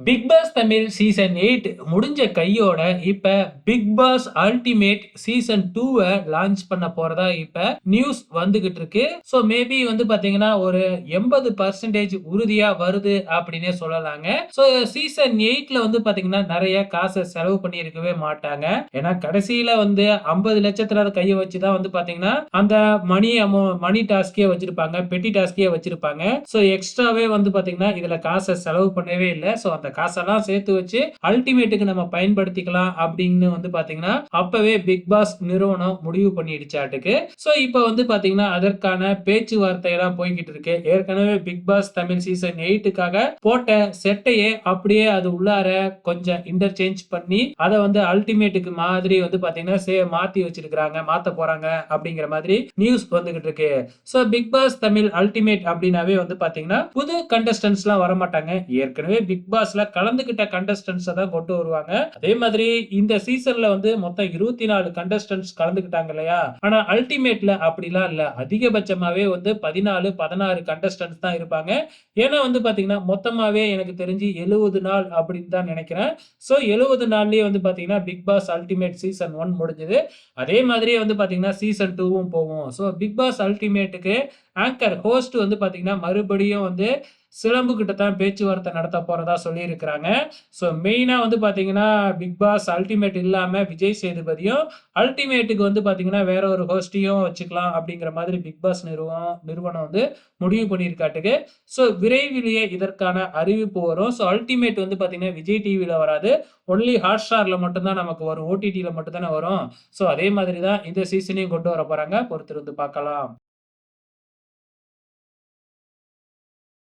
Big Boss Tamil season 8 முடிஞ்ச கையோட இப்ப Bigg Boss ultimate season 2 launch பண்ண போறதா இப்ப நியூஸ் வந்துகிட்டு இருக்கு. சோ மேபி வந்து பாத்தீங்கன்னா ஒரு 80% உறுதியா வருது அப்படின்னே சொல்லலாங்க. சோ சீசன் 8ல வந்து பாத்தீங்கன்னா நிறைய காசை செலவு பண்ணி இருக்கவே மாட்டாங்க. ஏன்னா கடைசியில வந்து 50 லட்சத்துல கைய வச்சுதான் வந்து பாத்தீங்கன்னா அந்த மணி டாஸ்கே வச்சிருப்பாங்க, பெட்டி டாஸ்கே வச்சிருப்பாங்க. சோ எக்ஸ்ட்ராவே வந்து பாத்தீங்கன்னா இதுல காசை செலவு பண்ணவே இல்லை. சோ அந்த காசெல்லாம் சேர்த்து வச்சு அல்டிமேட்டுக்கு நம்ம பயன்படுத்திக்கலாம் அப்படின்னு வந்து பாத்தீங்கன்னா அப்பவே பிக் பாஸ் நிறுவனம் முடிவு பண்ணிடுச்சாட்டுக்கு. சோ இப்ப வந்து பாத்தீங்கன்னா அதற்கான பேச்சுவார்த்தை எல்லாம் போய்கிட்டு இருக்கு. ஏற்கனவே பிக் பாஸ் தமிழ் சீசன் 8க்காக போட்ட செட்டையே அப்படியே அது உள்ளார கொஞ்சம் இன்டர்சேஞ்ச் பண்ணி அதை வந்து அல்டிமேட்டுக்கு மாதிரி வந்து பாத்தீங்கன்னா மாத்தி வச்சிருக்காங்க, மாத்த போறாங்க அப்படிங்கிற மாதிரி நியூஸ் வந்துகிட்டு இருக்கு. So big Boss Tamil ultimate அப்படின்னாவே வந்து பாத்தீங்கன்னா புது கண்டஸ்டன்ட்ஸ் எல்லாம் வரமாட்டாங்க. ஏற்கனவே பிக் பாஸ்ல கலந்துகிட்ட கண்டஸ்டன்ட்ஸ் தான் கொண்டு வருவாங்க. அதே மாதிரி இந்த சீசன்ல வந்து மொத்தம் 24 கண்டஸ்டன்ட்ஸ் கலந்துகிட்டாங்க இல்லையா? ஆனா அல்டிமேட்ல அப்படிலாம் இல்ல. அதிகபட்சமாவே வந்து 14, 16 கண்டஸ்டன்ட்ஸ் தான் இருப்பாங்க. ஏன்னா வந்து பாத்தீங்கன்னா மொத்தமாவே எனக்கு தெரிஞ்சு 70 நாள் அப்படின்னு தான் நினைக்கிறேன். சோ 70 நாள்லயே வந்து பாத்தீங்கன்னா பிக் பாஸ் அல்டிமேட் சீசன் 1 முடிஞ்சது. அதே மாதிரியே வந்து பாத்தீங்கன்னா சீசன் 2வும் போகும். சோ பிக் பாஸ் அல்டிமேட்டுக்கு ஆங்கர் ஹோஸ்ட் வந்து பாத்தீங்கன்னா மறுபடியும் வந்து சிலம்பு கிட்ட தான் பேச்சுவார்த்தை நடத்த போறதா சொல்லி இருக்கிறாங்க. சோ மெயினா வந்து பாத்தீங்கன்னா பிக் பாஸ் அல்டிமேட் இல்லாம விஜய் சேதுபதியும் அல்டிமேட்டுக்கு வந்து பாத்தீங்கன்னா வேற ஒரு ஹோஸ்டையும் வச்சுக்கலாம் அப்படிங்கிற மாதிரி பிக் பாஸ் நிறுவனம் வந்து முடிவு பண்ணியிருக்காட்டுக்கு. சோ விரைவிலேயே இதற்கான அறிவிப்பு வரும். சோ அல்டிமேட் வந்து பாத்தீங்கன்னா விஜய் டிவில வராது. ஒன்லி ஹாட் ஸ்டார்ல மட்டும் தான் நமக்கு வரும். ஓடிடில மட்டும் தானே வரும். சோ அதே மாதிரி தான் இந்த சீசனையும் கொண்டு வர போறாங்க. பொறுத்திருந்து பார்க்கலாம்.